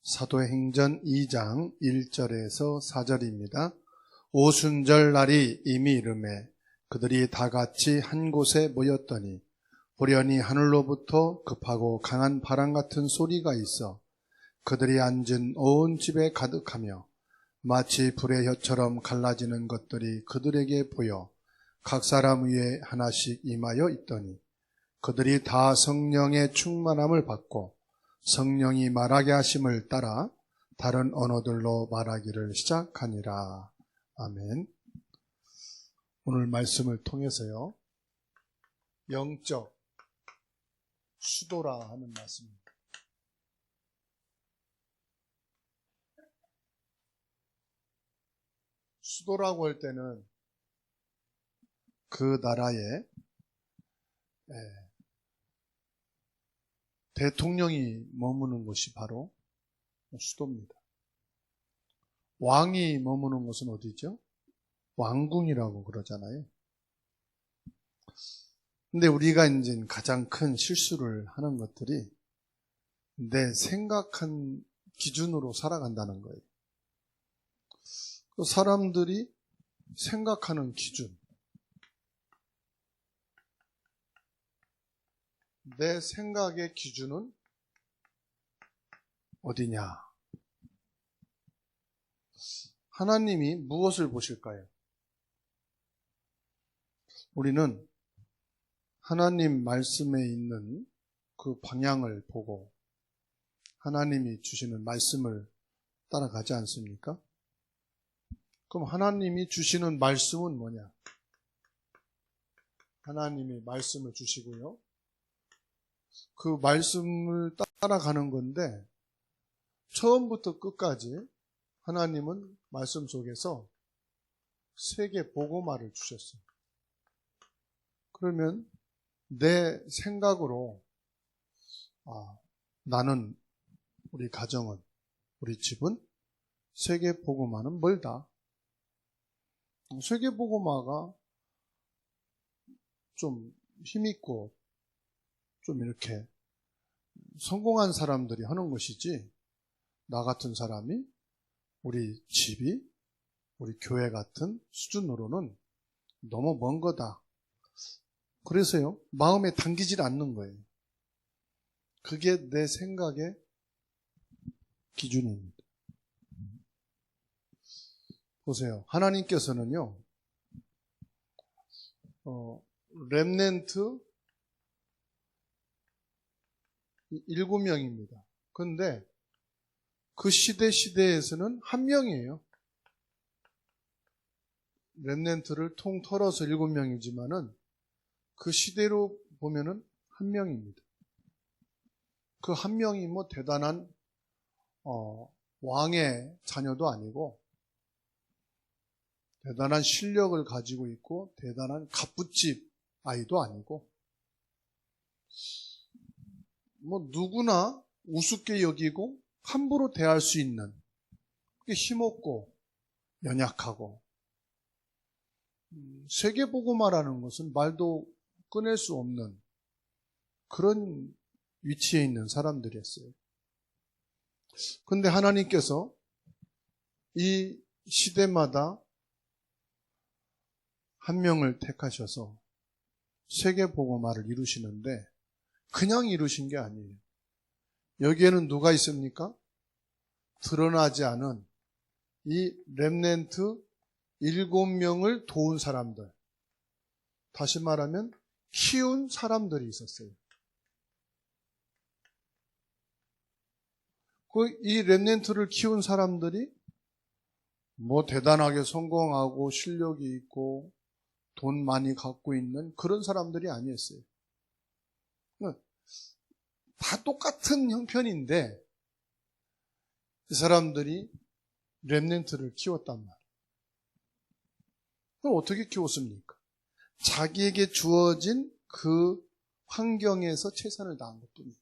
사도행전 2장 1절에서 4절입니다. 오순절 날이 이미 이르매 그들이 다 같이 한 곳에 모였더니 우연히 하늘로부터 급하고 강한 바람 같은 소리가 있어 그들이 앉은 온 집에 가득하며 마치 불의 혀처럼 갈라지는 것들이 그들에게 보여 각 사람 위에 하나씩 임하여 있더니 그들이 다 성령의 충만함을 받고 성령이 말하게 하심을 따라 다른 언어들로 말하기를 시작하니라. 아멘. 오늘 말씀을 통해서요, 영적 수도라 하는 말씀입니다. 수도라고 할 때는 그 나라의 대통령이 머무는 곳이 바로 수도입니다. 왕이 머무는 곳은 어디죠? 왕궁이라고 그러잖아요. 근데 우리가 이제 가장 큰 실수를 하는 것들이 내 생각한 기준으로 살아간다는 거예요. 사람들이 생각하는 기준, 내 생각의 기준은 어디냐? 하나님이 무엇을 보실까요? 우리는 하나님 말씀에 있는 그 방향을 보고 하나님이 주시는 말씀을 따라가지 않습니까? 그럼 하나님이 주시는 말씀은 뭐냐? 하나님이 말씀을 주시고요. 그 말씀을 따라가는 건데 처음부터 끝까지 하나님은 말씀 속에서 세계 복음화를 주셨어요. 그러면 내 생각으로 나는, 우리 가정은, 우리 집은 세계 복음화는 멀다. 세계 복음화가 좀 힘있고 좀 이렇게 성공한 사람들이 하는 것이지 나 같은 사람이 우리 집이 우리 교회 같은 수준으로는 너무 먼 거다. 그래서요, 마음에 당기질 않는 거예요. 그게 내 생각의 기준입니다. 보세요. 하나님께서는요, 렘넌트 7명입니다. 그런데 그 시대에서는 한 명이에요. 렘넌트를 통틀어서 7명이지만은 그 시대로 보면은 한 명입니다. 그 한 명이 뭐 대단한 왕의 자녀도 아니고 대단한 실력을 가지고 있고 대단한 갑부집 아이도 아니고 뭐 누구나 우습게 여기고 함부로 대할 수 있는 힘없고 연약하고 세계복음화라는 것은 말도 꺼낼 수 없는 그런 위치에 있는 사람들이었어요. 그런데 하나님께서 이 시대마다 한 명을 택하셔서 세계복음화를 이루시는데 그냥 이루신 게 아니에요. 여기에는 누가 있습니까? 드러나지 않은 이 렘넌트 7명을 도운 사람들, 다시 말하면 키운 사람들이 있었어요. 이 렘넌트를 키운 사람들이 뭐 대단하게 성공하고 실력이 있고 돈 많이 갖고 있는 그런 사람들이 아니었어요. 다 똑같은 형편인데 이 사람들이 렘넌트를 키웠단 말이에요. 그럼 어떻게 키웠습니까? 자기에게 주어진 그 환경에서 최선을 다한 것뿐이에요.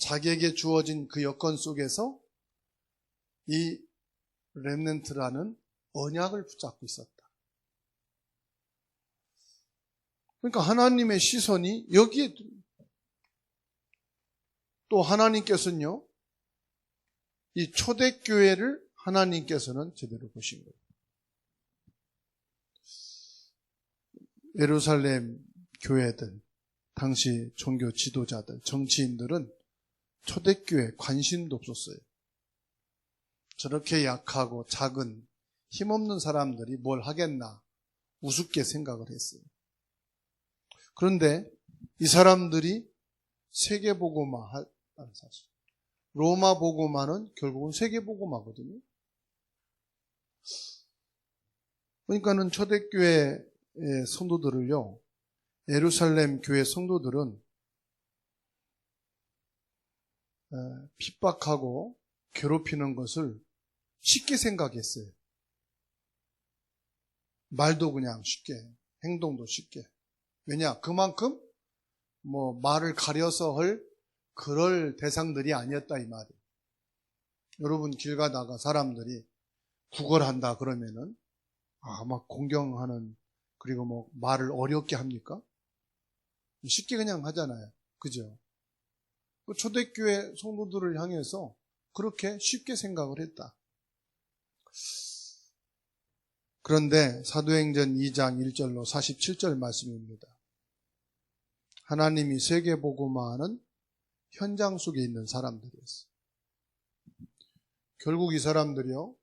자기에게 주어진 그 여건 속에서 이 렘넌트라는 언약을 붙잡고 있었다. 그러니까 하나님의 시선이 여기에, 또 하나님께서는요, 이 초대교회를 하나님께서는 제대로 보신 거예요. 예루살렘 교회들, 당시 종교 지도자들, 정치인들은 초대교회 관심도 없었어요. 저렇게 약하고 작은 힘없는 사람들이 뭘 하겠나 우습게 생각을 했어요. 그런데 이 사람들이 세계복음화 하는 사실, 로마 복음화는 결국은 세계복음화거든요. 그러니까는 초대교회 성도들을요, 예루살렘 교회 성도들은 핍박하고 괴롭히는 것을 쉽게 생각했어요. 말도 그냥 쉽게, 행동도 쉽게. 왜냐? 그만큼 말을 가려서 그럴 대상들이 아니었다 이 말이에요. 여러분 길 가다가 사람들이 구걸한다 그러면은 막 공경하는, 그리고 말을 어렵게 합니까? 쉽게 그냥 하잖아요. 그죠? 초대교회 성도들을 향해서 그렇게 쉽게 생각을 했다. 그런데 사도행전 2장 1절로 47절 말씀입니다. 하나님이 세계복음화하는 현장 속에 있는 사람들이었어요. 결국 이 사람들이요,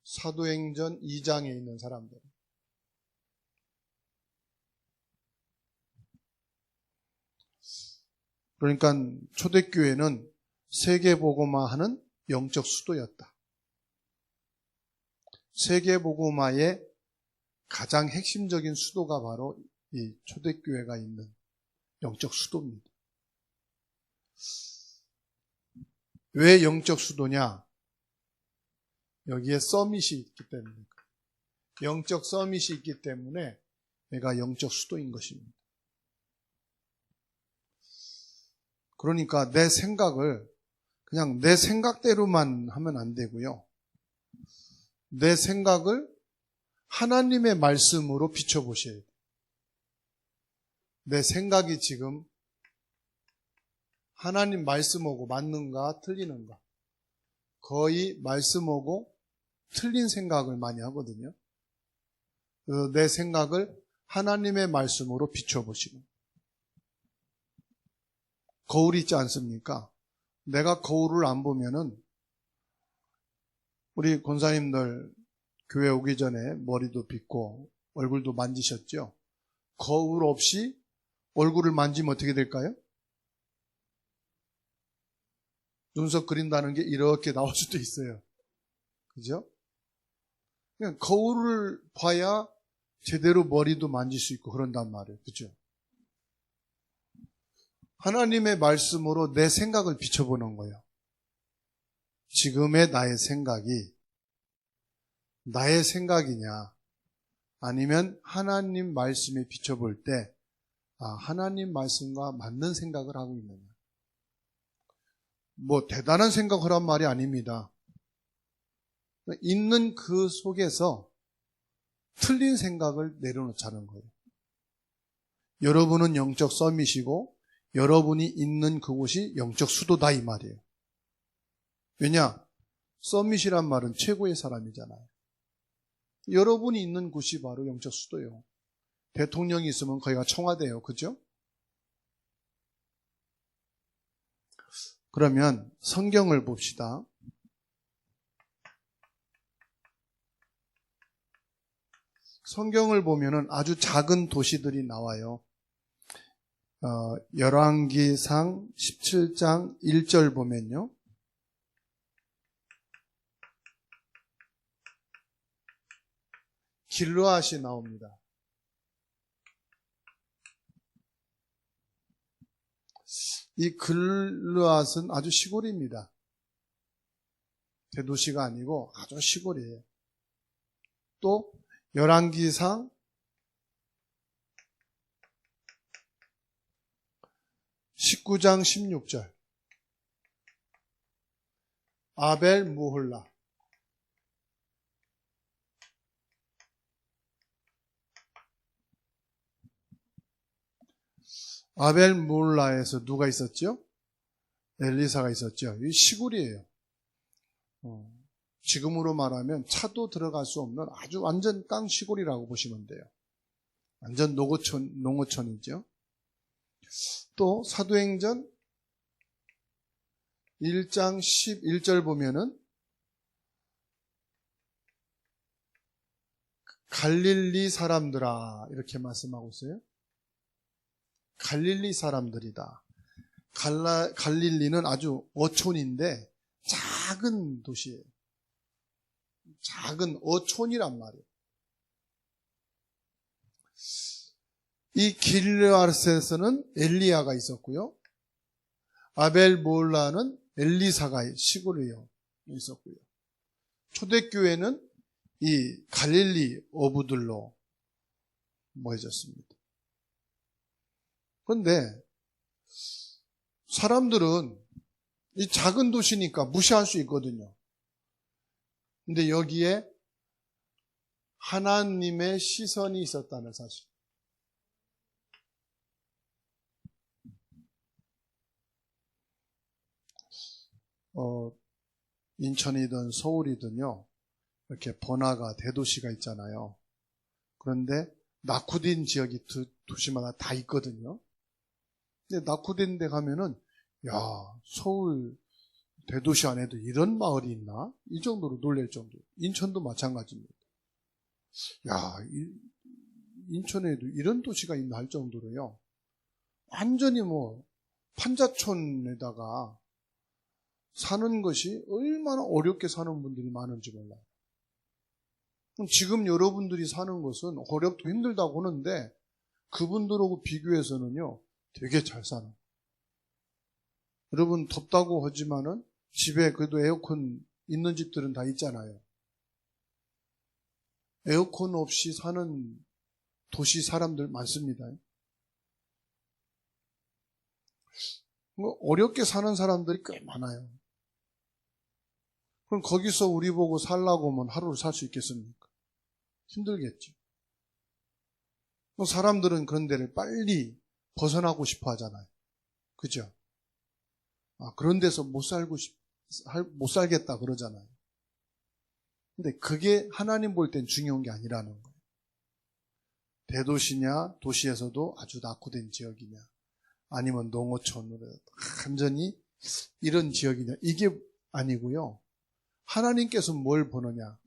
사도행전 2장에 있는 사람들. 그러니까 초대교회는 세계복음화하는 영적 수도였다. 세계복음화의 가장 핵심적인 수도가 바로 이 초대교회가 있는 영적 수도입니다. 왜 영적 수도냐? 여기에 서밋이 있기 때문입니다. 영적 서밋이 있기 때문에 얘가 영적 수도인 것입니다. 그러니까 내 생각을 그냥 내 생각대로만 하면 안 되고요. 내 생각을 하나님의 말씀으로 비춰보셔야 돼요. 내 생각이 지금 하나님 말씀하고 맞는가 틀리는가. 거의 말씀하고 틀린 생각을 많이 하거든요. 내 생각을 하나님의 말씀으로 비춰보시고. 거울 있지 않습니까? 내가 거울을 안 보면은, 우리 권사님들 교회 오기 전에 머리도 빗고 얼굴도 만지셨죠? 거울 없이 얼굴을 만지면 어떻게 될까요? 눈썹 그린다는 게 이렇게 나올 수도 있어요. 그죠? 그냥 거울을 봐야 제대로 머리도 만질 수 있고 그런단 말이에요. 그죠? 하나님의 말씀으로 내 생각을 비춰보는 거예요. 지금의 나의 생각이 나의 생각이냐, 아니면 하나님 말씀에 비춰볼 때 하나님 말씀과 맞는 생각을 하고 있느냐. 대단한 생각을 하란 말이 아닙니다. 있는 그 속에서 틀린 생각을 내려놓자는 거예요. 여러분은 영적 서밋이고 여러분이 있는 그곳이 영적 수도다 이 말이에요. 왜냐? 서밋이란 말은 최고의 사람이잖아요. 여러분이 있는 곳이 바로 영적 수도예요. 대통령이 있으면 거기가 청와대예요. 그죠? 그러면 성경을 봅시다. 성경을 보면은 아주 작은 도시들이 나와요. 열왕기상 17장 1절 보면요. 길르앗이 나옵니다. 이 길르앗은 아주 시골입니다. 대도시가 아니고 아주 시골이에요. 또 열왕기상 19장 16절 아벨 무홀라. 아벨 무홀라에서 누가 있었죠? 엘리사가 있었죠. 이 시골이에요. 지금으로 말하면 차도 들어갈 수 없는 아주 완전 깡 시골이라고 보시면 돼요. 완전 농어촌이죠. 또 사도행전 1장 11절 보면은 갈릴리 사람들아 이렇게 말씀하고 있어요. 갈릴리 사람들이다. 갈릴리는 아주 어촌인데 작은 도시예요. 작은 어촌이란 말이에요. 이 길르앗에서는 엘리야가 있었고요. 아벨몰라는 엘리사가 시골에 있었고요. 초대교회는 이 갈릴리 어부들로 모여졌습니다. 그런데 사람들은 이 작은 도시니까 무시할 수 있거든요. 근데 여기에 하나님의 시선이 있었다는 사실. 인천이든 서울이든요, 이렇게 번화가, 대도시가 있잖아요. 그런데 낙후된 지역이 도시마다 다 있거든요. 근데 낙후된 데 가면은, 야, 서울 대도시 안에도 이런 마을이 있나? 이 정도로 놀랄 정도. 인천도 마찬가지입니다. 야, 인천에도 이런 도시가 있나 할 정도로요. 완전히 판자촌에다가 사는 것이 얼마나 어렵게 사는 분들이 많은지 몰라요. 지금 여러분들이 사는 것은 어렵고 힘들다고 하는데 그분들하고 비교해서는요, 되게 잘 사는. 여러분 덥다고 하지만은 집에 그래도 에어컨 있는 집들은 다 있잖아요. 에어컨 없이 사는 도시 사람들 많습니다. 어렵게 사는 사람들이 꽤 많아요. 그럼 거기서 우리 보고 살라고 하면 하루를 살 수 있겠습니까? 힘들겠죠. 사람들은 그런 데를 빨리 벗어나고 싶어 하잖아요. 그죠? 그런 데서 못 살겠다 그러잖아요. 근데 그게 하나님 볼 땐 중요한 게 아니라는 거예요. 대도시냐, 도시에서도 아주 낙후된 지역이냐, 아니면 농어촌으로 완전히 이런 지역이냐, 이게 아니고요. 하나님께서 뭘 보느냐?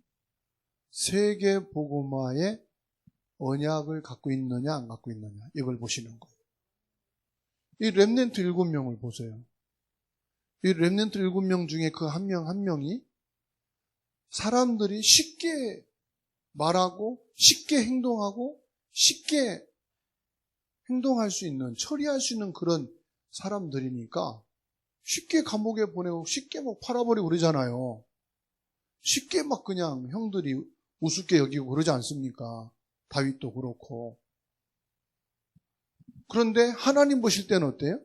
세계 복음화의 언약을 갖고 있느냐, 안 갖고 있느냐, 이걸 보시는 거예요. 이 렘넌트 7명을 보세요. 이 렘넌트 7명 중에 그 한 명 한 명이 사람들이 쉽게 말하고 쉽게 행동하고 쉽게 행동할 수 있는, 처리할 수 있는 그런 사람들이니까 쉽게 감옥에 보내고 쉽게 팔아버리고 그러잖아요. 쉽게 그냥 형들이 우습게 여기고 그러지 않습니까? 다윗도 그렇고. 그런데 하나님 보실 때는 어때요?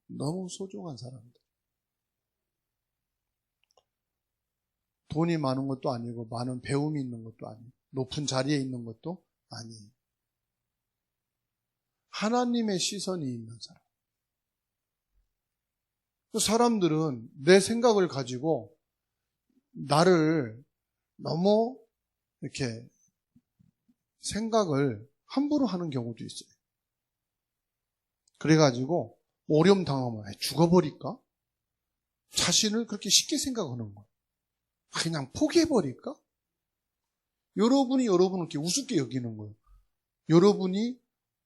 너무 소중한 사람들. 돈이 많은 것도 아니고 많은 배움이 있는 것도 아니고 높은 자리에 있는 것도 아니에요. 하나님의 시선이 있는 사람. 사람들은 내 생각을 가지고 나를 너무 이렇게 생각을 함부로 하는 경우도 있어요. 그래가지고 오염 당하면 죽어버릴까? 자신을 그렇게 쉽게 생각하는 거예요. 그냥 포기해버릴까? 여러분이 여러분을 이렇게 우습게 여기는 거예요. 여러분이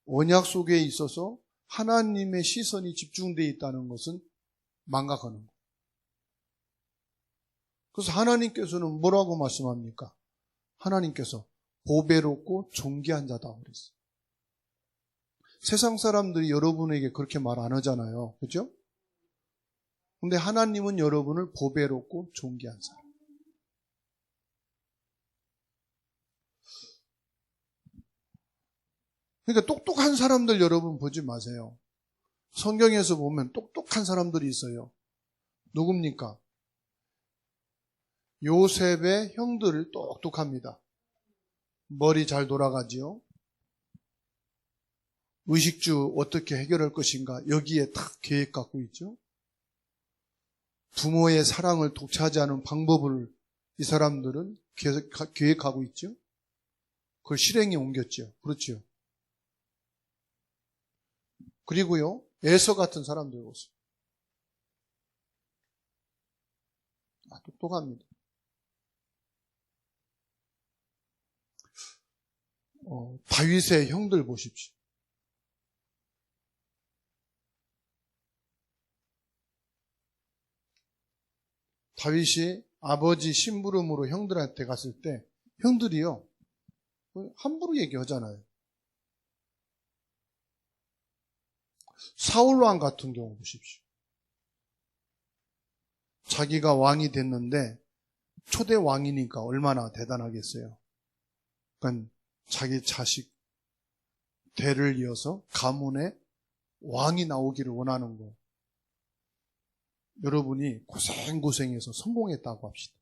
언약 속에 있어서 하나님의 시선이 집중되어 있다는 것은 망각하는 거예요. 그래서 하나님께서는 뭐라고 말씀합니까? 하나님께서 보배롭고 존귀한 자다 그랬어요. 세상 사람들이 여러분에게 그렇게 말 안 하잖아요. 그죠? 근데 하나님은 여러분을 보배롭고 존귀한 사람. 그러니까 똑똑한 사람들 여러분 보지 마세요. 성경에서 보면 똑똑한 사람들이 있어요. 누굽니까? 요셉의 형들 똑똑합니다. 머리 잘 돌아가지요. 의식주 어떻게 해결할 것인가 여기에 딱 계획 갖고 있죠. 부모의 사랑을 독차지하는 방법을 이 사람들은 계획하고 있죠. 그걸 실행에 옮겼죠. 그렇죠. 그리고요, 에서 같은 사람들 보세요. 똑똑합니다. 다윗의 형들 보십시오. 다윗이 아버지 심부름으로 형들한테 갔을 때 형들이요 함부로 얘기하잖아요. 사울왕 같은 경우 보십시오. 자기가 왕이 됐는데 초대 왕이니까 얼마나 대단하겠어요. 그러니까 자기 자식 대를 이어서 가문에 왕이 나오기를 원하는 거. 여러분이 고생해서 성공했다고 합시다.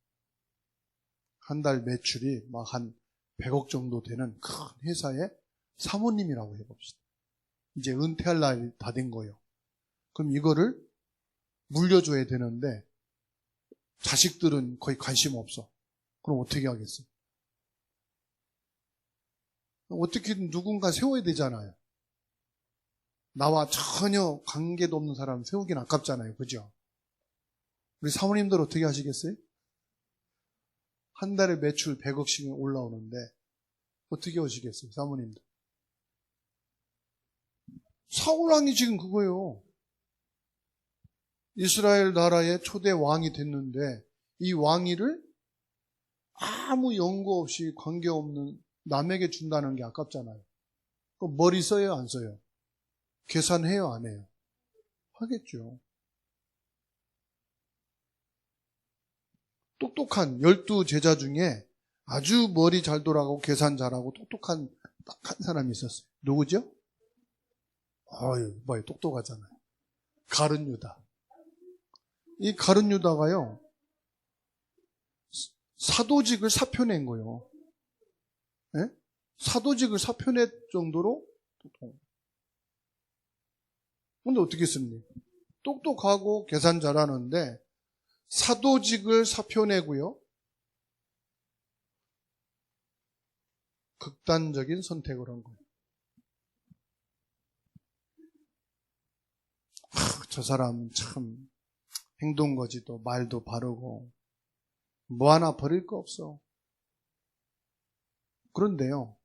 한 달 매출이 막 한 100억 정도 되는 큰 회사의 사모님이라고 해봅시다. 이제 은퇴할 날이 다 된 거예요. 그럼 이거를 물려줘야 되는데 자식들은 거의 관심 없어. 그럼 어떻게 하겠어요? 어떻게든 누군가 세워야 되잖아요. 나와 전혀 관계도 없는 사람 세우긴 아깝잖아요. 그죠? 우리 사모님들 어떻게 하시겠어요? 한 달에 매출 100억씩 올라오는데 어떻게 하시겠어요? 사모님들. 사울왕이 지금 그거예요. 이스라엘 나라의 초대 왕이 됐는데 이 왕위를 아무 연고 없이 관계없는 남에게 준다는 게 아깝잖아요. 그럼 머리 써요? 안 써요? 계산해요? 안 해요? 하겠죠. 똑똑한 12제자 중에 아주 머리 잘 돌아가고 계산 잘하고 똑똑한 딱 한 사람이 있었어요. 누구죠? 뭐예요? 똑똑하잖아요. 가룟 유다. 이 가룟 유다가요, 사도직을 사표낸 거예요. 네? 사도직을 사표낼 정도로 똑똑해요. 근데 어떻게 했습니까? 똑똑하고 계산 잘하는데 사도직을 사표내고요. 극단적인 선택을 한 거예요. 저 사람 참 행동거지도 말도 바르고 뭐 하나 버릴 거 없어. 그런데요,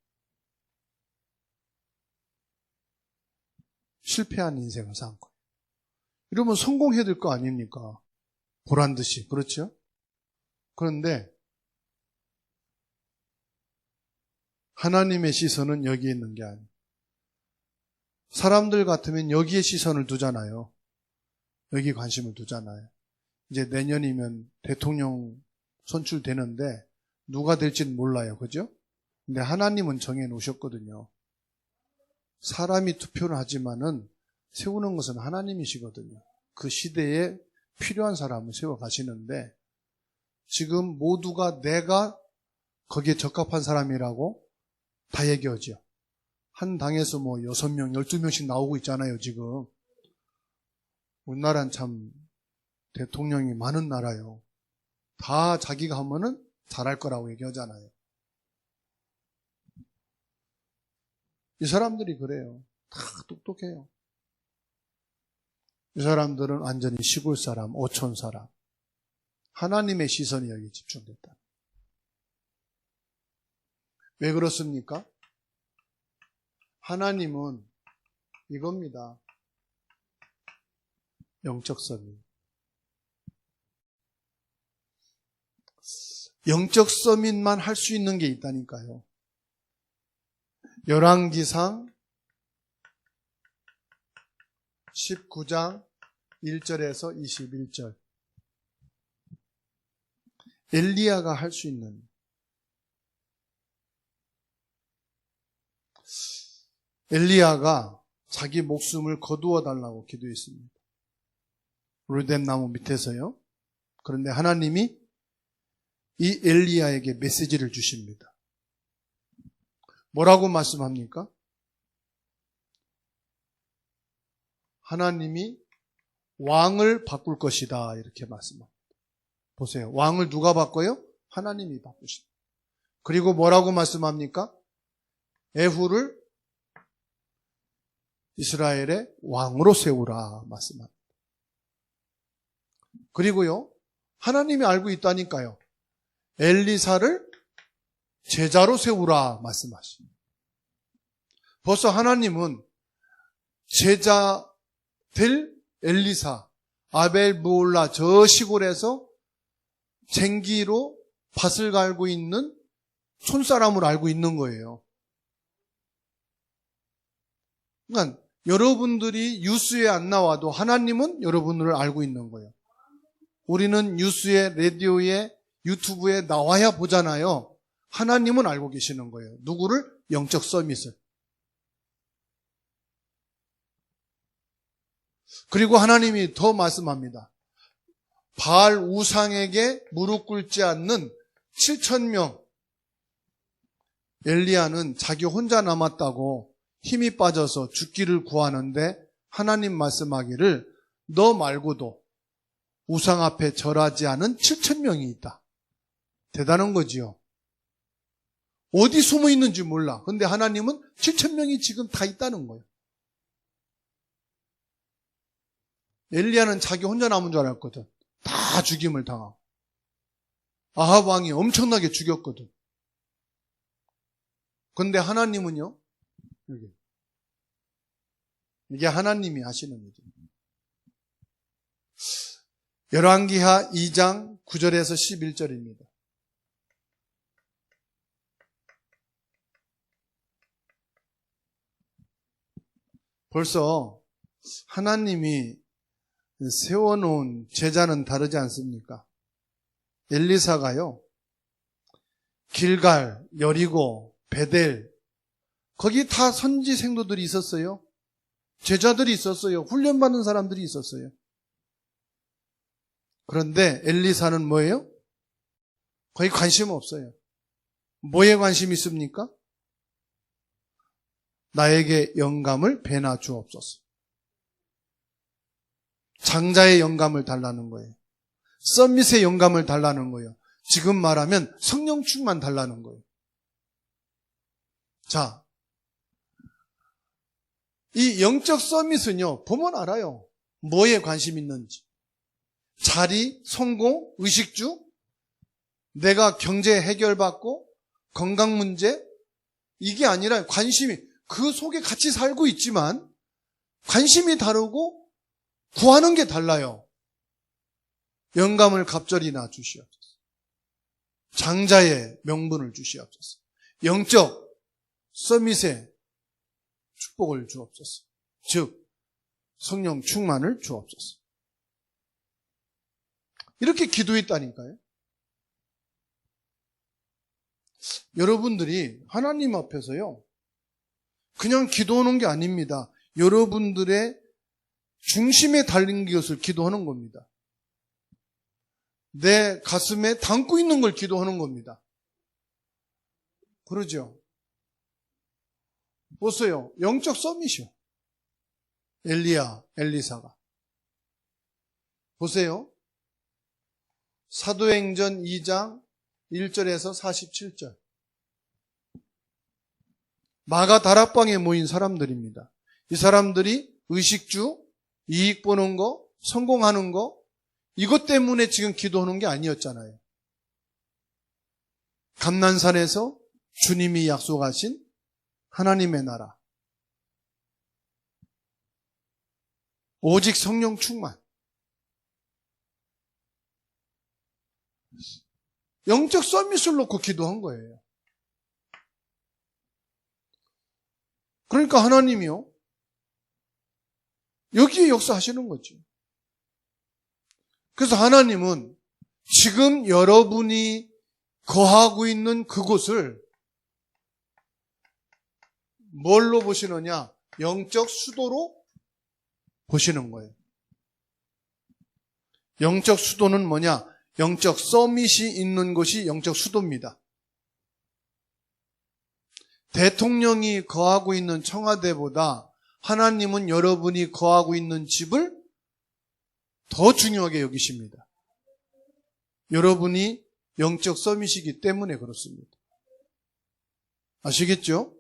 실패한 인생을 산 거예요. 이러면 성공해야 될 거 아닙니까? 보란 듯이. 그렇죠? 그런데 하나님의 시선은 여기에 있는 게 아니에요. 사람들 같으면 여기에 시선을 두잖아요. 여기 관심을 두잖아요. 이제 내년이면 대통령 선출되는데 누가 될지는 몰라요. 그죠? 근데 하나님은 정해 놓으셨거든요. 사람이 투표를 하지만은 세우는 것은 하나님이시거든요. 그 시대에 필요한 사람을 세워 가시는데 지금 모두가 내가 거기에 적합한 사람이라고 다 얘기하죠. 한 당에서 6명, 12명씩 나오고 있잖아요, 지금. 우리나라는 참 대통령이 많은 나라요. 다 자기가 하면은 잘할 거라고 얘기하잖아요. 이 사람들이 그래요. 다 똑똑해요. 이 사람들은 완전히 시골 사람, 어촌 사람. 하나님의 시선이 여기 집중됐다. 왜 그렇습니까? 하나님은 이겁니다. 영적 서민. 영적 서민만 할 수 있는 게 있다니까요. 열왕기상 19장 1절에서 21절. 엘리야가 할 수 있는, 엘리야가 자기 목숨을 거두어 달라고 기도했습니다. 르뎀 나무 밑에서요. 그런데 하나님이 이 엘리야에게 메시지를 주십니다. 뭐라고 말씀합니까? 하나님이 왕을 바꿀 것이다. 이렇게 말씀합니다. 보세요. 왕을 누가 바꿔요? 하나님이 바꾸십니다. 그리고 뭐라고 말씀합니까? 에후를 이스라엘의 왕으로 세우라 말씀합니다. 그리고요, 하나님이 알고 있다니까요. 엘리사를 제자로 세우라 말씀하십니다. 벌써 하나님은 제자 될 엘리사, 아벨므올라 저 시골에서 쟁기로 밭을 갈고 있는 손사람을 알고 있는 거예요. 그러니까 여러분들이 뉴스에 안 나와도 하나님은 여러분들을 알고 있는 거예요. 우리는 뉴스에, 라디오에, 유튜브에 나와야 보잖아요. 하나님은 알고 계시는 거예요. 누구를? 영적 서밋을. 그리고 하나님이 더 말씀합니다. 바알 우상에게 무릎 꿇지 않는 7,000명. 엘리야는 자기 혼자 남았다고 힘이 빠져서 죽기를 구하는데 하나님 말씀하기를 너 말고도 우상 앞에 절하지 않은 7,000명이 있다. 대단한 거지요. 어디 숨어 있는지 몰라. 근데 하나님은 7,000명이 지금 다 있다는 거예요. 엘리야는 자기 혼자 남은 줄 알았거든. 다 죽임을 당하고. 아합 왕이 엄청나게 죽였거든. 근데 하나님은요, 이게 하나님이 하시는 일입니다. 열왕기하 2장 9절에서 11절입니다. 벌써 하나님이 세워놓은 제자는 다르지 않습니까? 엘리사가요, 길갈, 여리고, 베델, 거기 다 선지 생도들이 있었어요. 제자들이 있었어요. 훈련받은 사람들이 있었어요. 그런데 엘리사는 뭐예요? 거의 관심 없어요. 뭐에 관심이 있습니까? 나에게 영감을 배나 주옵소서. 장자의 영감을 달라는 거예요. 서밋의 영감을 달라는 거예요. 지금 말하면 성령 충만 달라는 거예요. 자, 이 영적 서밋은요, 보면 알아요. 뭐에 관심 있는지. 자리, 성공, 의식주, 내가 경제 해결받고, 건강 문제, 이게 아니라 관심이, 그 속에 같이 살고 있지만, 관심이 다르고, 구하는 게 달라요. 영감을 갑절이나 주시옵소서. 장자의 명분을 주시옵소서. 영적 서밋의 축복을 주옵소서. 즉 성령 충만을 주옵소서. 이렇게 기도했다니까요. 여러분들이 하나님 앞에서요, 그냥 기도하는 게 아닙니다. 여러분들의 중심에 달린 것을 기도하는 겁니다. 내 가슴에 담고 있는 걸 기도하는 겁니다. 그러죠? 보세요. 영적 서밋이요. 엘리사가. 보세요. 사도행전 2장 1절에서 47절. 마가 다락방에 모인 사람들입니다. 이 사람들이 의식주, 이익 보는 거, 성공하는 거, 이것 때문에 지금 기도하는 게 아니었잖아요. 감난산에서 주님이 약속하신 하나님의 나라. 오직 성령 충만. 영적 서밋을 놓고 기도한 거예요. 그러니까 하나님이요, 여기에 역사하시는 거죠. 그래서 하나님은 지금 여러분이 거하고 있는 그곳을 뭘로 보시느냐? 영적 수도로 보시는 거예요. 영적 수도는 뭐냐? 영적 서밋이 있는 곳이 영적 수도입니다. 대통령이 거하고 있는 청와대보다 하나님은 여러분이 거하고 있는 집을 더 중요하게 여기십니다. 여러분이 영적 서밋이기 때문에 그렇습니다. 아시겠죠?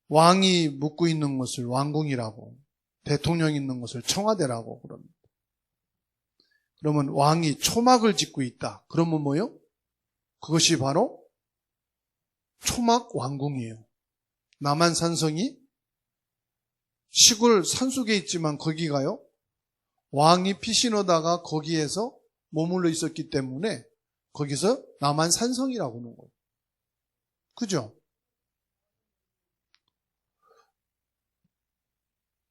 왕이 묵고 있는 것을 왕궁이라고, 대통령이 있는 것을 청와대라고 그럽니다. 그러면 왕이 초막을 짓고 있다. 그러면 뭐요? 그것이 바로 초막 왕궁이에요. 남한산성이 시골 산속에 있지만 거기가요, 왕이 피신하다가 거기에서 머물러 있었기 때문에 거기서 남한산성이라고 하는 거예요. 그죠?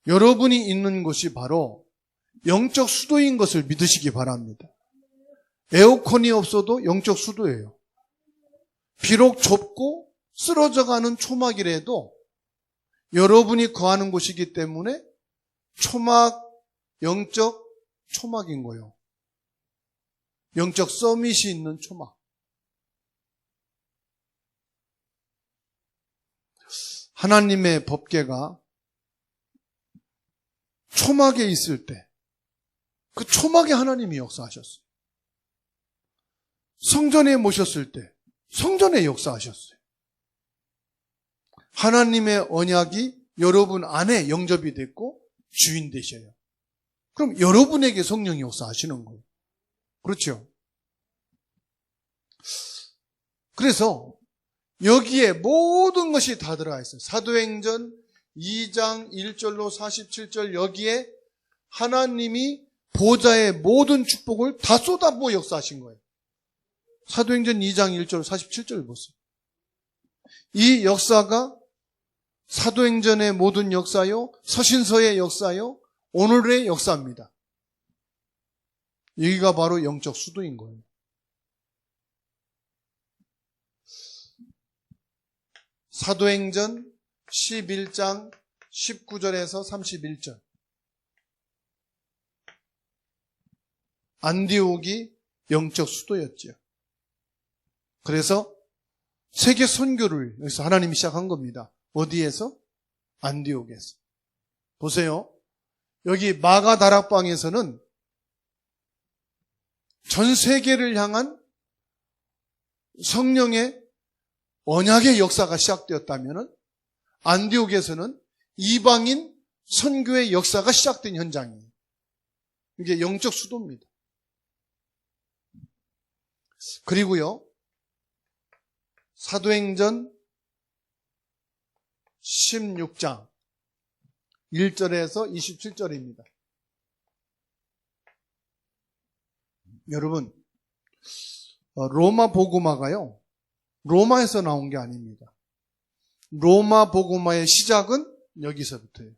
여러분이 있는 곳이 바로 영적 수도인 것을 믿으시기 바랍니다. 에어컨이 없어도 영적 수도예요. 비록 좁고 쓰러져가는 초막이라도 여러분이 거하는 곳이기 때문에 초막, 영적 초막인 거예요. 영적 서밋이 있는 초막. 하나님의 법궤가 초막에 있을 때 그 초막에 하나님이 역사하셨어요. 성전에 모셨을 때 성전에 역사하셨어요. 하나님의 언약이 여러분 안에 영접이 됐고 주인 되셔요. 그럼 여러분에게 성령이 역사하시는 거예요. 그렇죠? 그래서 여기에 모든 것이 다 들어가 있어요. 사도행전 2장 1절로 47절 여기에 하나님이 보좌의 모든 축복을 다 쏟아부어 역사하신 거예요. 사도행전 2장 1절 47절 보세요. 이 역사가 사도행전의 모든 역사요, 서신서의 역사요, 오늘의 역사입니다. 여기가 바로 영적 수도인 거예요. 사도행전 11장 19절에서 31절. 안디옥이 영적 수도였죠. 그래서 세계 선교를 여기서 하나님이 시작한 겁니다. 어디에서? 안디옥에서. 보세요. 여기 마가 다락방에서는 전 세계를 향한 성령의 언약의 역사가 시작되었다면 안디옥에서는 이방인 선교의 역사가 시작된 현장이에요. 이게 영적 수도입니다. 그리고요, 사도행전 16장 1절에서 27절입니다. 여러분, 로마 복음화가요, 로마에서 나온 게 아닙니다. 로마 복음화의 시작은 여기서부터예요.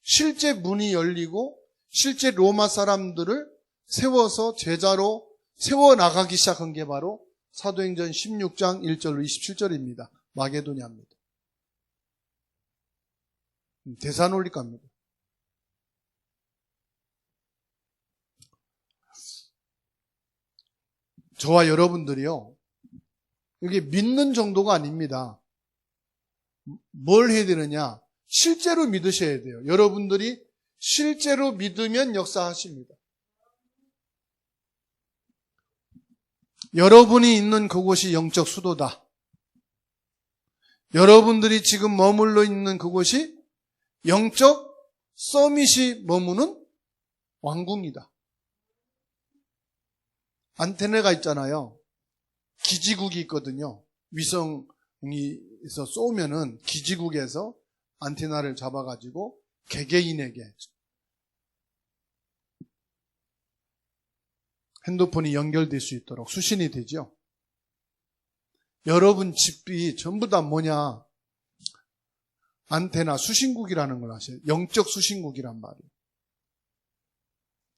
실제 문이 열리고 실제 로마 사람들을 세워서 제자로 세워나가기 시작한 게 바로 사도행전 16장 1절로 27절입니다. 마게도냐입니다. 데살로니가입니다. 저와 여러분들이요, 이게 믿는 정도가 아닙니다. 뭘 해야 되느냐? 실제로 믿으셔야 돼요. 여러분들이 실제로 믿으면 역사하십니다. 여러분이 있는 그곳이 영적 수도다. 여러분들이 지금 머물러 있는 그곳이 영적 서밋이 머무는 왕궁이다. 안테나가 있잖아요. 기지국이 있거든요. 위성에서 쏘면은 기지국에서 안테나를 잡아가지고 개개인에게 핸드폰이 연결될 수 있도록 수신이 되죠. 여러분 집이 전부 다 뭐냐? 안테나 수신국이라는 걸 아셔요. 영적 수신국이란 말이에요.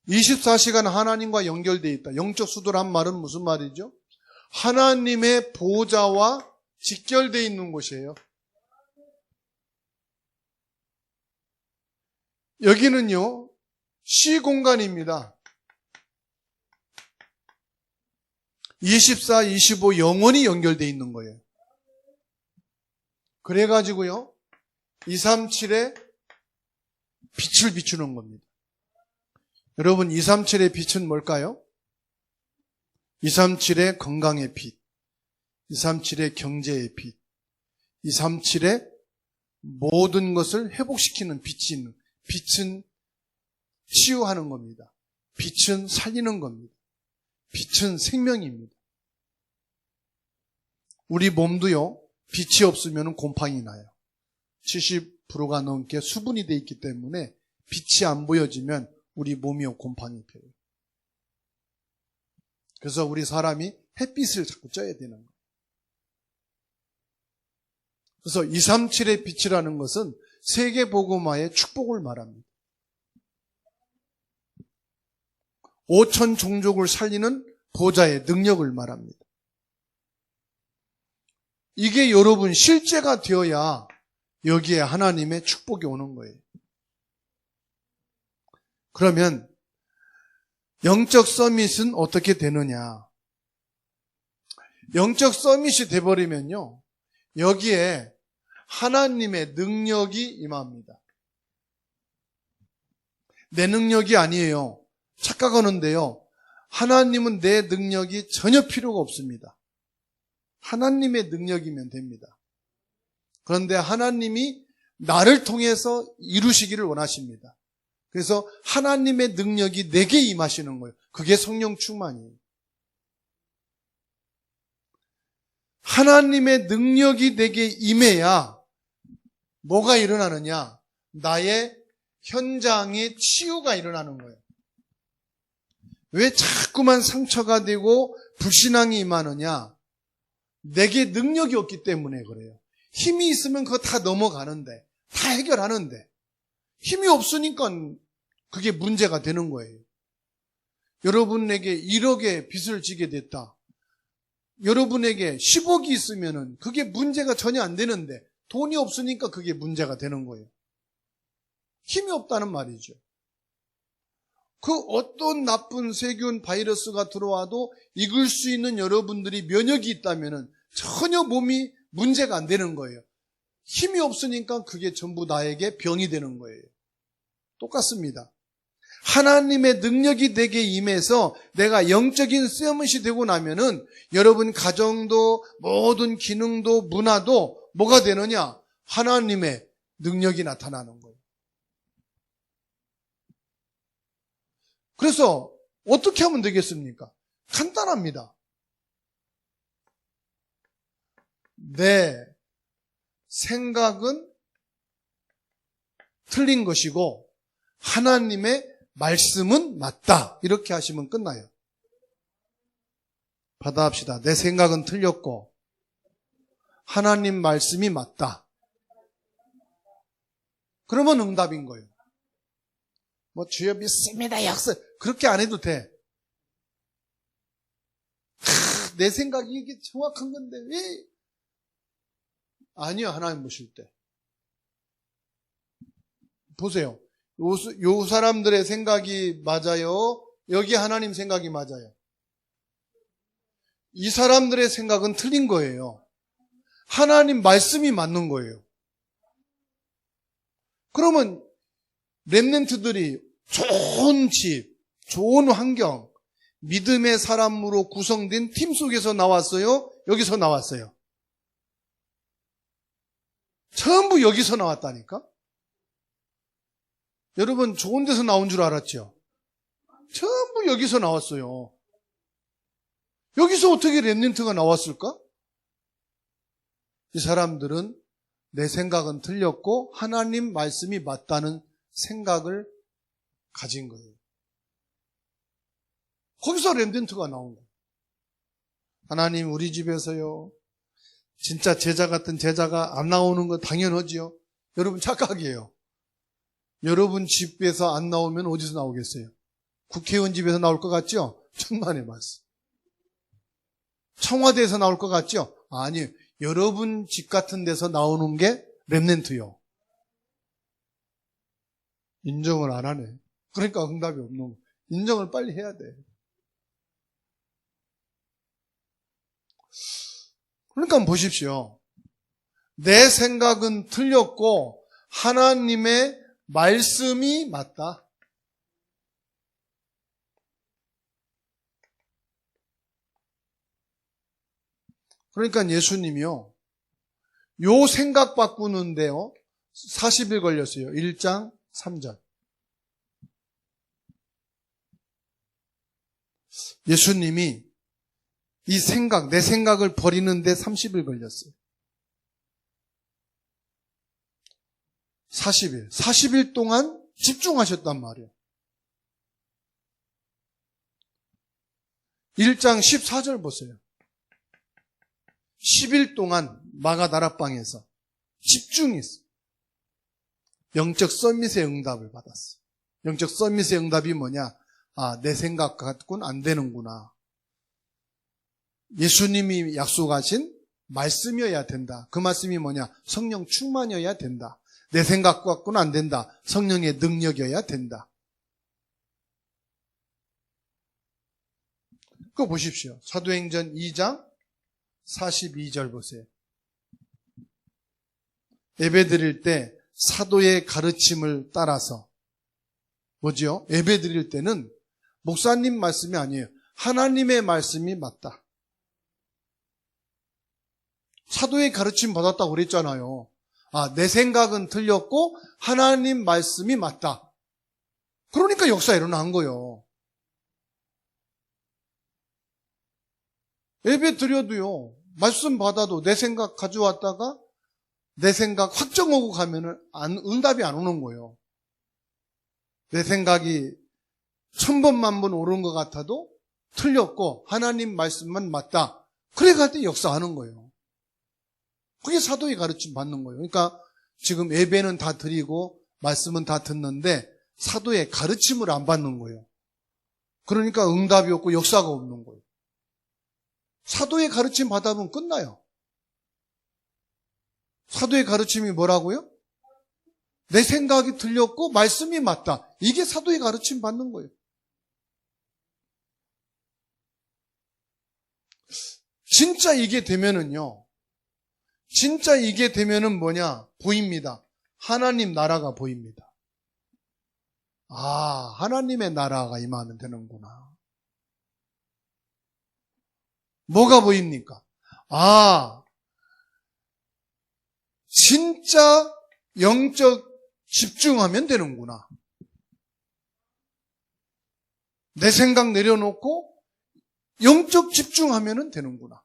24시간 하나님과 연결되어 있다. 영적 수도란 말은 무슨 말이죠? 하나님의 보좌와 직결되어 있는 곳이에요. 여기는요, 시공간입니다. 24, 25 영원히 연결되어 있는 거예요. 그래가지고요, 237에 빛을 비추는 겁니다. 여러분, 237의 빛은 뭘까요? 237의 건강의 빛, 237의 경제의 빛, 237의 모든 것을 회복시키는 빛은 치유하는 겁니다. 빛은 살리는 겁니다. 빛은 생명입니다. 우리 몸도요, 빛이 없으면 곰팡이 나요. 70%가 넘게 수분이 돼 있기 때문에 빛이 안 보여지면 우리 몸이요, 곰팡이 펴요. 그래서 우리 사람이 햇빛을 자꾸 쬐야 되는 거예요. 그래서 237의 빛이라는 것은 세계복음화의 축복을 말합니다. 5천 종족을 살리는 보좌의 능력을 말합니다. 이게 여러분 실제가 되어야 여기에 하나님의 축복이 오는 거예요. 그러면 영적 서밋은 어떻게 되느냐? 영적 서밋이 돼버리면요, 여기에 하나님의 능력이 임합니다. 내 능력이 아니에요. 착각하는데요, 하나님은 내 능력이 전혀 필요가 없습니다. 하나님의 능력이면 됩니다. 그런데 하나님이 나를 통해서 이루시기를 원하십니다. 그래서 하나님의 능력이 내게 임하시는 거예요. 그게 성령 충만이에요. 하나님의 능력이 내게 임해야 뭐가 일어나느냐? 나의 현장의 치유가 일어나는 거예요. 왜 자꾸만 상처가 되고 불신앙이 임하느냐? 내게 능력이 없기 때문에 그래요. 힘이 있으면 그거 다 넘어가는데, 다 해결하는데, 힘이 없으니까 그게 문제가 되는 거예요. 여러분에게 1억의 빚을 지게 됐다. 여러분에게 10억이 있으면은 그게 문제가 전혀 안 되는데, 돈이 없으니까 그게 문제가 되는 거예요. 힘이 없다는 말이죠. 그 어떤 나쁜 세균, 바이러스가 들어와도 이길 수 있는 여러분들이 면역이 있다면은 전혀 몸이 문제가 안 되는 거예요. 힘이 없으니까 그게 전부 나에게 병이 되는 거예요. 똑같습니다. 하나님의 능력이 내게 임해서 내가 영적인 쓰여밋이 되고 나면은 여러분 가정도 모든 기능도 문화도 뭐가 되느냐? 하나님의 능력이 나타나는 거예요. 그래서 어떻게 하면 되겠습니까? 간단합니다. 내 생각은 틀린 것이고 하나님의 말씀은 맞다. 이렇게 하시면 끝나요. 받아합시다. 내 생각은 틀렸고 하나님 말씀이 맞다. 그러면 응답인 거예요. 뭐 주여 믿습니다. 역사 그렇게 안 해도 돼. 내 생각이 이게 정확한 건데 왜? 아니요. 하나님 보실 때. 보세요. 요 사람들의 생각이 맞아요? 여기 하나님 생각이 맞아요? 이 사람들의 생각은 틀린 거예요. 하나님 말씀이 맞는 거예요. 그러면 렘넌트들이 좋은 집, 좋은 환경, 믿음의 사람으로 구성된 팀 속에서 나왔어요? 여기서 나왔어요? 전부 여기서 나왔다니까? 여러분 좋은 데서 나온 줄 알았죠? 전부 여기서 나왔어요. 여기서 어떻게 렘넌트가 나왔을까? 이 사람들은 내 생각은 틀렸고 하나님 말씀이 맞다는 생각을 가진 거예요. 거기서 렘넌트가 나온 거예요. 하나님 우리 집에서요 진짜 제자 같은 제자가 안 나오는 거 당연하지요. 여러분 착각이에요. 여러분 집에서 안 나오면 어디서 나오겠어요? 국회의원 집에서 나올 것 같죠? 천만의 말씀. 청와대에서 나올 것 같죠? 아니에요. 여러분 집 같은 데서 나오는 게 렘넌트요. 인정을 안 하네. 그러니까 응답이 없는 거예요. 인정을 빨리 해야 돼. 그러니까 보십시오. 내 생각은 틀렸고 하나님의 말씀이 맞다. 그러니까 예수님이요, 요 생각 바꾸는데요 40일 걸렸어요. 1장 3절. 예수님이 이 생각, 내 생각을 버리는데 30일 걸렸어요. 40일 동안 집중하셨단 말이에요. 1장 14절 보세요. 10일 동안 마가다락방에서 집중했어요. 영적 서밋의 응답을 받았어요. 영적 서밋의 응답이 뭐냐? 아, 내 생각 갖고는 안 되는구나. 예수님이 약속하신 말씀이어야 된다. 그 말씀이 뭐냐? 성령 충만이어야 된다. 내 생각 갖고는 안 된다. 성령의 능력이어야 된다. 그거 보십시오. 사도행전 2장 42절 보세요. 예배드릴 때 사도의 가르침을 따라서 뭐죠? 예배드릴 때는 목사님 말씀이 아니에요. 하나님의 말씀이 맞다. 사도의 가르침 받았다고 그랬잖아요. 아, 내 생각은 틀렸고 하나님 말씀이 맞다. 그러니까 역사 일어난 거예요. 예배 드려도요, 말씀 받아도 내 생각 가져왔다가 내 생각 확정하고 가면은 응답이 안 오는 거예요. 내 생각이 1000번 옳은 것 같아도 틀렸고 하나님 말씀만 맞다. 그래 갈 때 역사하는 거예요. 그게 사도의 가르침 받는 거예요. 그러니까 지금 예배는 다 드리고 말씀은 다 듣는데 사도의 가르침을 안 받는 거예요. 그러니까 응답이 없고 역사가 없는 거예요. 사도의 가르침 받아보면 끝나요. 사도의 가르침이 뭐라고요? 내 생각이 틀렸고 말씀이 맞다. 이게 사도의 가르침 받는 거예요. 진짜 이게 되면은요, 진짜 이게 되면은 뭐냐? 보입니다. 하나님 나라가 보입니다. 아, 하나님의 나라가 임하면 되는구나. 뭐가 보입니까? 아, 진짜 영적 집중하면 되는구나. 내 생각 내려놓고 영적 집중하면 되는구나.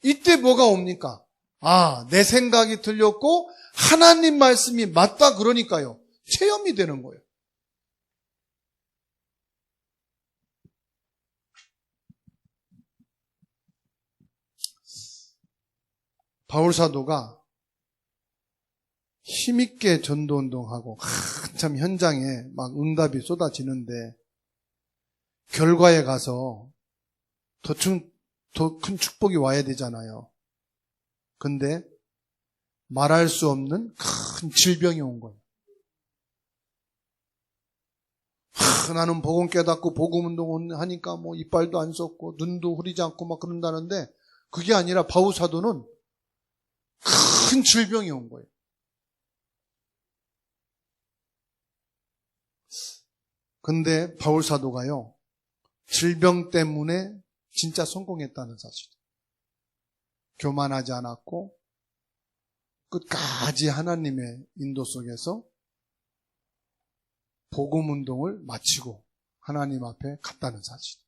이때 뭐가 옵니까? 아, 내 생각이 틀렸고 하나님 말씀이 맞다 그러니까요. 체험이 되는 거예요. 바울사도가 힘있게 전도운동하고 한참 현장에 막 응답이 쏟아지는데 결과에 가서 더 큰 축복이 와야 되잖아요. 근데 말할 수 없는 큰 질병이 온 거예요. 나는 복음 깨닫고 복음 운동 하니까 뭐 이빨도 안 썩고 눈도 흐리지 않고 막 그런다는데 그게 아니라 바울사도는 큰 질병이 온 거예요. 근데 바울사도가요, 질병 때문에 진짜 성공했다는 사실. 교만하지 않았고 끝까지 하나님의 인도 속에서 복음 운동을 마치고 하나님 앞에 갔다는 사실.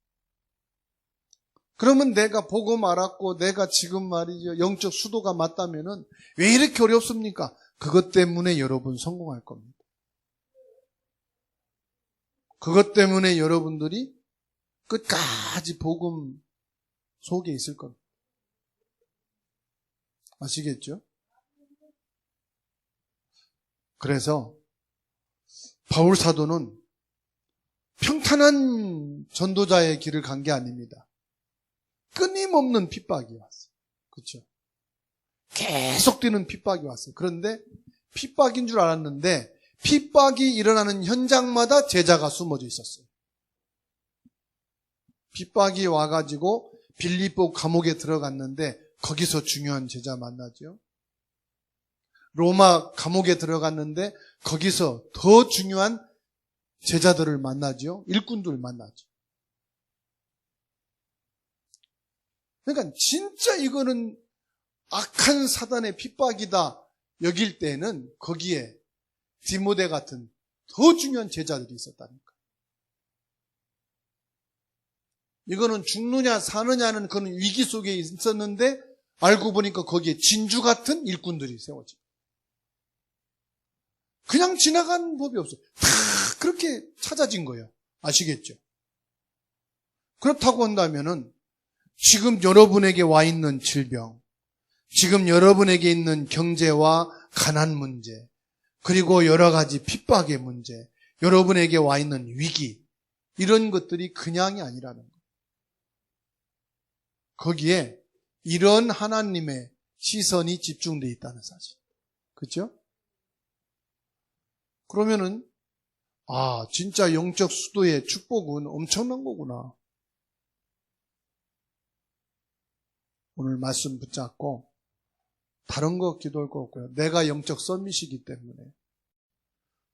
그러면 내가 복음 알았고 내가 지금 말이죠 영적 수도가 맞다면은 왜 이렇게 어렵습니까? 그것 때문에 여러분 성공할 겁니다. 그것 때문에 여러분들이 끝까지 복음 속에 있을 겁니다. 아시겠죠? 그래서 바울 사도는 평탄한 전도자의 길을 간 게 아닙니다. 끊임없는 핍박이 왔어요. 그렇죠? 계속되는 핍박이 왔어요. 그런데 핍박인 줄 알았는데 핍박이 일어나는 현장마다 제자가 숨어져 있었어요. 핍박이 와가지고 빌립보 감옥에 들어갔는데 거기서 중요한 제자 만나죠. 로마 감옥에 들어갔는데 거기서 더 중요한 제자들을 만나죠. 일꾼들을 만나죠. 그러니까 진짜 이거는 악한 사단의 핍박이다 여길 때는 거기에 디모데 같은 더 중요한 제자들이 있었다니까. 이거는 죽느냐 사느냐는 그런 위기 속에 있었는데 알고 보니까 거기에 진주 같은 일꾼들이 세워져. 그냥 지나가는 법이 없어. 다 그렇게 찾아진 거예요. 아시겠죠? 그렇다고 한다면은 지금 여러분에게 와 있는 질병, 지금 여러분에게 있는 경제와 가난 문제, 그리고 여러 가지 핍박의 문제, 여러분에게 와 있는 위기, 이런 것들이 그냥이 아니라는 거예요. 거기에 이런 하나님의 시선이 집중되어 있다는 사실. 그렇죠? 그러면은 진짜 영적 수도의 축복은 엄청난 거구나. 오늘 말씀 붙잡고 다른 거 기도할 거 없고요. 내가 영적 썸밋이기 때문에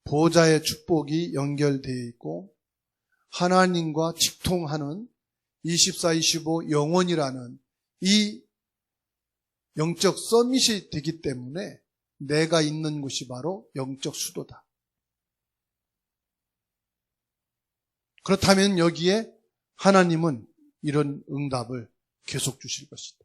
보호자의 축복이 연결되어 있고 하나님과 직통하는 24-25 영원이라는 이 영적 썸밋이 되기 때문에 내가 있는 곳이 바로 영적 수도다. 그렇다면 여기에 하나님은 이런 응답을 계속 주실 것이다.